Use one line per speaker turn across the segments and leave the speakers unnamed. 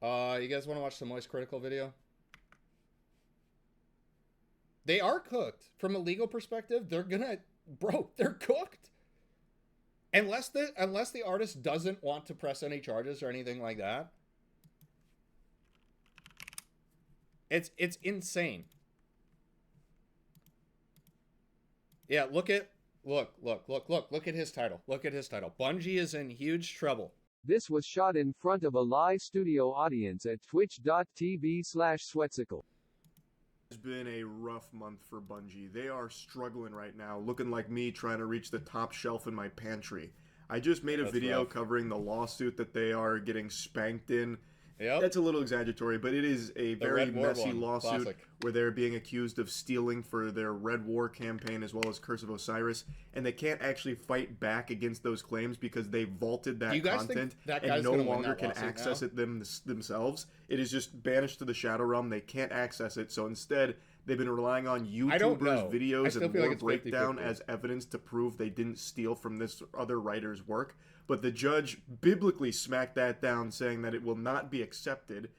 You guys want to watch the Moist Critical video? They are cooked. From a legal perspective, they're gonna, bro, they're cooked. Unless the artist doesn't want to press any charges or anything like that. It's insane. Yeah, look at his title. Look at his title. Bungie is in huge trouble.
This was shot in front of a live studio audience at twitch.tv/Sweatcicle.
It's been a rough month for Bungie. They are struggling right now, looking like me trying to reach the top shelf in my pantry. I just made a video covering the lawsuit that they are getting spanked in.
Yep.
That's a little exaggeratory, but it is a very messy lawsuit.
Classic.
Where they're being accused of stealing for their Red War campaign as well as Curse of Osiris, and they can't actually fight back against those claims because they vaulted that content and no longer can access it themselves. It is just banished to the Shadow Realm. They can't access it, so instead they've been relying on YouTubers' videos and lore breakdown as evidence to prove they didn't steal from this other writer's work. But the judge biblically smacked that down, saying that it will not be accepted.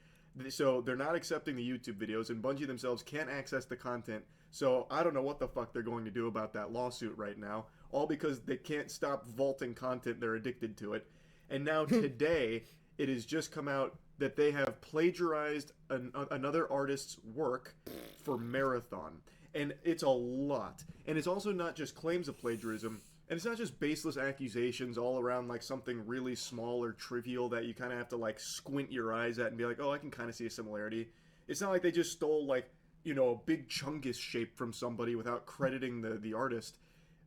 So they're not accepting the YouTube videos, and Bungie themselves can't access the content. So I don't know what the fuck they're going to do about that lawsuit right now, all because they can't stop vaulting content. They're addicted to it. And now today, it has just come out that they have plagiarized another artist's work for Marathon. And it's a lot. And it's also not just claims of plagiarism. And it's not just baseless accusations all around like something really small or trivial that you kind of have to like squint your eyes at and be like, oh, I can kind of see a similarity. It's not like they just stole like, you know, a big Chungus shape from somebody without crediting the artist.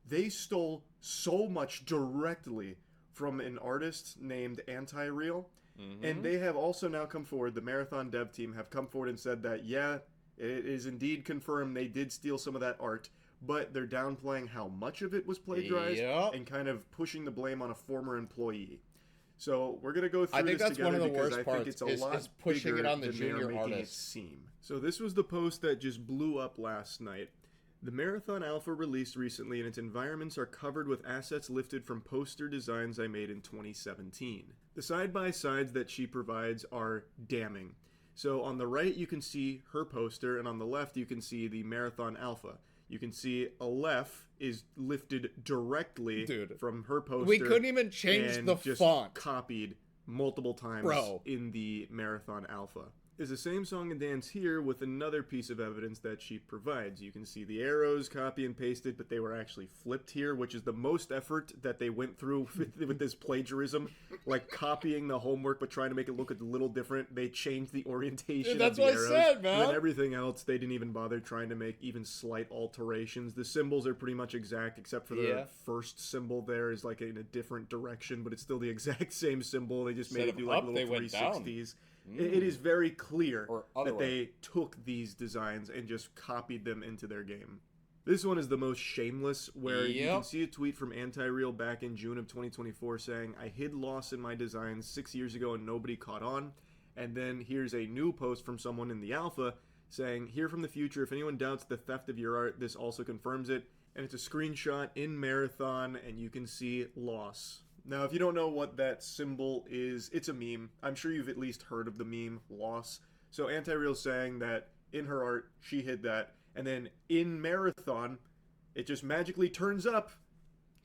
They stole so much directly from an artist named Anti-Real. And they have also now come forward, the Marathon dev team have come forward and said that, yeah, it is indeed confirmed they did steal some of that art. But they're downplaying how much of it was plagiarized and kind of pushing the blame on a former employee. So we're going to go through this together because I think it's a lot pushing it on the junior artist. So this was the post that just blew up last night. The Marathon Alpha released recently and its environments are covered with assets lifted from poster designs I made in 2017. The side-by-sides that she provides are damning. So on the right you can see her poster and on the left you can see the Marathon Alpha. You can see Aleph is lifted directly from her poster.
We couldn't even change the font.
Copied multiple times in the Marathon Alpha. Is the same song and dance here with another piece of evidence that she provides. You can see the arrows copy and pasted, but they were actually flipped here, which is the most effort that they went through with this plagiarism. Like copying the homework, but trying to make it look a little different. They changed the orientation of the arrows. That's what I said, man. And then everything else, they didn't even bother trying to make even slight alterations. The symbols are pretty much exact, except for the first symbol there is like in a different direction, but it's still the exact same symbol. They just made it do like little 360s. It is very clear that they took these designs and just copied them into their game. This one is the most shameless, where you can see a tweet from Anti-Real back in June of 2024 saying, I hid loss in my designs 6 years ago and nobody caught on. And then here's a new post from someone in the alpha saying, here from the future, if anyone doubts the theft of your art, this also confirms it. And it's a screenshot in Marathon and you can see loss. Now, if you don't know what that symbol is, it's a meme. I'm sure you've at least heard of the meme, loss. So Anti-Real's saying that in her art, she hid that. And then in Marathon, it just magically turns up.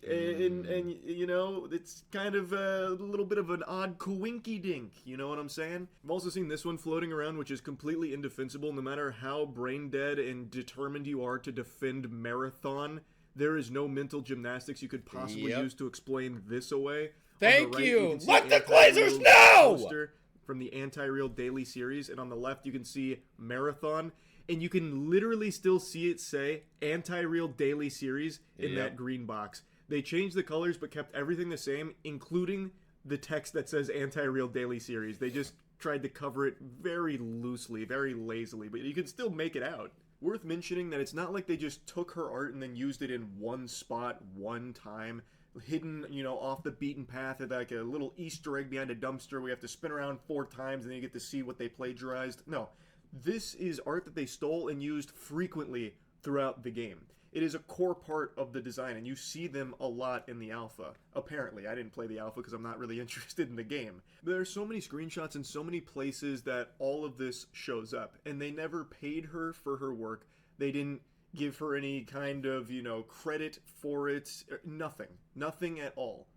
And you know, it's kind of a little bit of an odd coinky-dink, you know what I'm saying? I've also seen this one floating around, which is completely indefensible. No matter how brain-dead and determined you are to defend Marathon, there is no mental gymnastics you could possibly use to explain this away.
Thank you! Let the Glazers know!
From the Anti-Real Daily Series, and on the left you can see Marathon, and you can literally still see it say Anti-Real Daily Series in that green box. They changed the colors but kept everything the same, including the text that says Anti-Real Daily Series. They just tried to cover it very loosely, very lazily, but you can still make it out. Worth mentioning that it's not like they just took her art and then used it in one spot, one time, hidden, you know, off the beaten path at like a little Easter egg behind a dumpster. We have to spin around 4 times and then you get to see what they plagiarized. No, this is art that they stole and used frequently throughout the game. It is a core part of the design, and you see them a lot in the alpha. Apparently, I didn't play the alpha because I'm not really interested in the game. There are so many screenshots and so many places that all of this shows up, and they never paid her for her work. They didn't give her any kind of, credit for it. Nothing at all.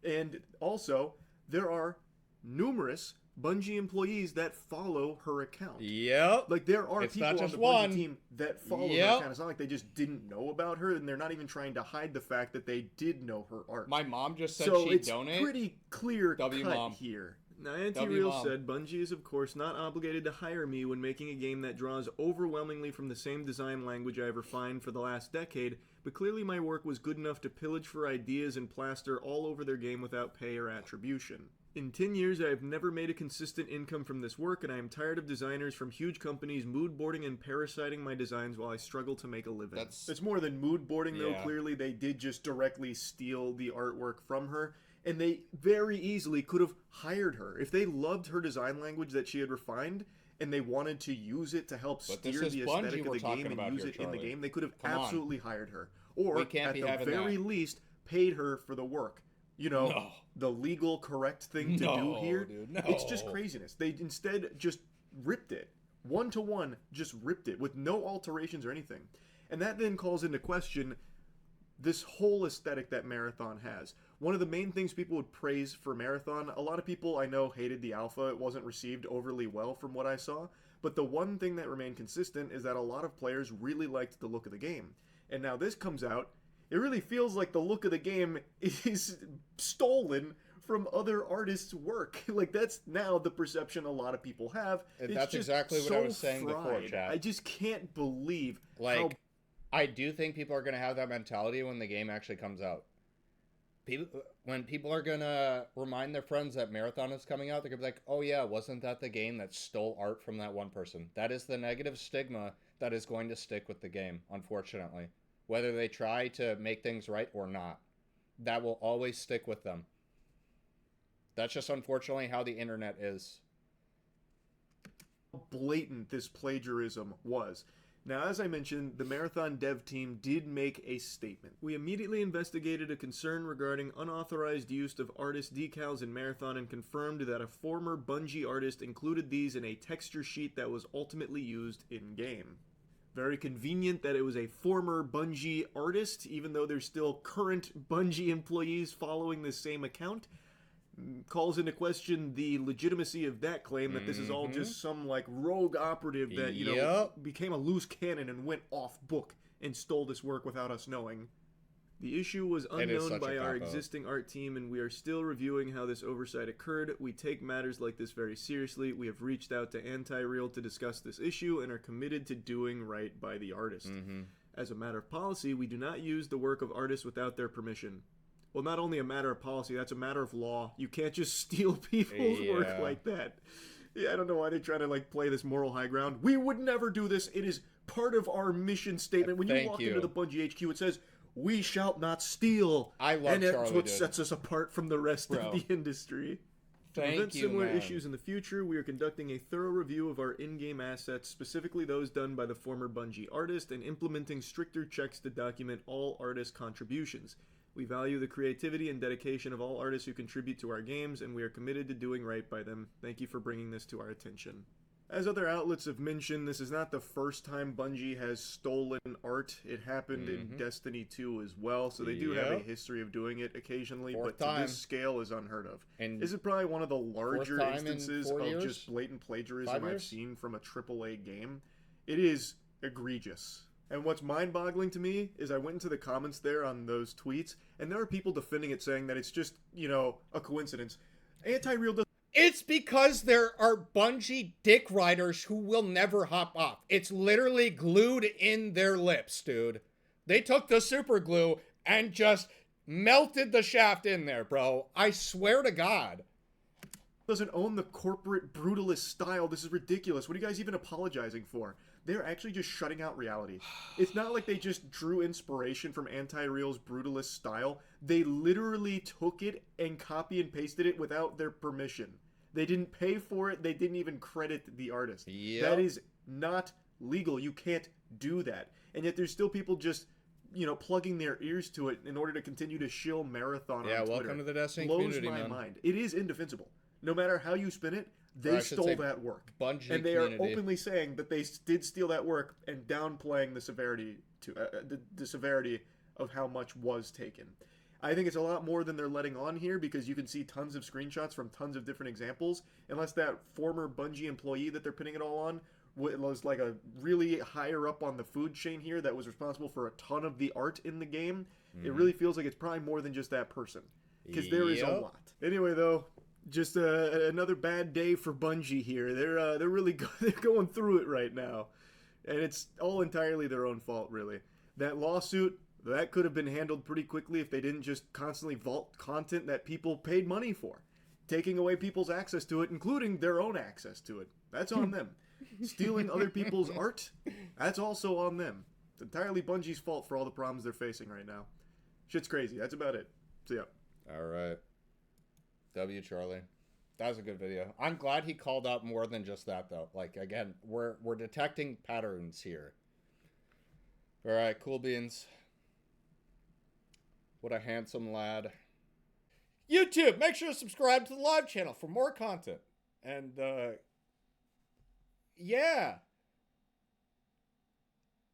And also, there are numerous Bungie employees that follow her account.
Yep.
Like, there are people on the Bungie team that follow her account. It's not like they just didn't know about her, and they're not even trying to hide the fact that they did know her art.
My mom just said
so
she'd donate.
So it's pretty clear cut
Mom.
here. Niantic Real said, Bungie is of course not obligated to hire me when making a game that draws overwhelmingly from the same design language I have refined for the last decade, but clearly my work was good enough to pillage for ideas and plaster all over their game without pay or attribution. In 10 years, I have never made a consistent income from this work, and I am tired of designers from huge companies mood-boarding and parasiting my designs while I struggle to make a living. It's more than mood-boarding, though. Clearly, they did just directly steal the artwork from her, and they very easily could have hired her. If they loved her design language that she had refined, and they wanted to use it to help steer the aesthetic of the game and use it in the game, they could have absolutely hired her. Or, at the very least, paid her for the work. The legal correct thing to do here.
Dude, no.
It's just craziness. They instead just ripped it. 1-to-1, just ripped it with no alterations or anything. And that then calls into question this whole aesthetic that Marathon has. One of the main things people would praise for Marathon, a lot of people I know hated the alpha. It wasn't received overly well from what I saw. But the one thing that remained consistent is that a lot of players really liked the look of the game. And now this comes out, it really feels like the look of the game is stolen from other artists' work. Like, that's now the perception a lot of people have.
And that's exactly what I was saying before, chat.
I just can't believe
how... I do think people are going to have that mentality when the game actually comes out. When people are going to remind their friends that Marathon is coming out, they're going to be like, oh yeah, wasn't that the game that stole art from that one person? That is the negative stigma that is going to stick with the game, unfortunately. Whether they try to make things right or not, that will always stick with them. That's just unfortunately how the internet is.
Blatant this plagiarism was. Now, as I mentioned, the Marathon dev team did make a statement. We immediately investigated a concern regarding unauthorized use of artist decals in Marathon and confirmed that a former Bungie artist included these in a texture sheet that was ultimately used in-game. Very convenient that it was a former Bungie artist, even though there's still current Bungie employees following this same account. Calls into question the legitimacy of that claim that this is all just some, rogue operative that, became a loose cannon and went off book and stole this work without us knowing. The issue was unknown by our existing art team, and we are still reviewing how this oversight occurred. We take matters like this very seriously. We have reached out to Anti-Real to discuss this issue and are committed to doing right by the artist. As a matter of policy, we do not use the work of artists without their permission. Well, not only a matter of policy, that's a matter of law. You can't just steal people's work like that. Yeah, I don't know why they try to, play this moral high ground. We would never do this. It is part of our mission statement. When you walk into the Bungie HQ, it says, "We shall not steal."
I love
and that's what sets us apart from the rest of the industry. To prevent similar issues in the future, we are conducting a thorough review of our in-game assets, specifically those done by the former Bungie artist, and implementing stricter checks to document all artist contributions. We value the creativity and dedication of all artists who contribute to our games, and we are committed to doing right by them. Thank you for bringing this to our attention. As other outlets have mentioned, this is not the first time Bungie has stolen art. It happened in Destiny 2 as well, so they do have a history of doing it occasionally, but to this scale is unheard of. And this is probably one of the larger instances of just blatant plagiarism I've seen from a AAA game. It is egregious. And what's mind-boggling to me is I went into the comments there on those tweets, and there are people defending it, saying that it's just, a coincidence. Anti-Real does.
It's because there are Bungie dick riders who will never hop off. It's literally glued in their lips, dude. They took the super glue and just melted the shaft in there, bro. I swear to God.
Doesn't own the corporate brutalist style. This is ridiculous. What are you guys even apologizing for? They're actually just shutting out reality. It's not like they just drew inspiration from Anti-Real's brutalist style. They literally took it and copy and pasted it without their permission. They didn't pay for it. They didn't even credit the artist. That is not legal. You can't do that. And yet there's still people just plugging their ears to it in order to continue to shill Marathon on Twitter.
Yeah, welcome to the Destiny
blows
community,
my
man.
mind. It is indefensible. No matter how you spin it, they stole that work.
Bungie
and they
community.
are openly saying that they did steal that work and downplaying the severity the severity of how much was taken. I think it's a lot more than they're letting on here, because you can see tons of screenshots from tons of different examples. Unless that former Bungie employee that they're pinning it all on was like a really higher up on the food chain here that was responsible for a ton of the art in the game, it really feels like it's probably more than just that person, because there is a lot. Anyway, though, just another bad day for Bungie here. They're really they're going through it right now, and it's all entirely their own fault, really. That lawsuit, that could have been handled pretty quickly if they didn't just constantly vault content that people paid money for, taking away people's access to it, including their own access to it. That's on them. Stealing other people's art, that's also on them. It's entirely Bungie's fault for all the problems they're facing right now. Shit's crazy. That's about it. So yeah.
All right. W. Charlie. That was a good video. I'm glad he called out more than just that, though. Like, again, we're detecting patterns here. All right, cool beans. What a handsome lad. YouTube, make sure to subscribe to the live channel for more content. And, yeah.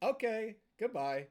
Okay, goodbye.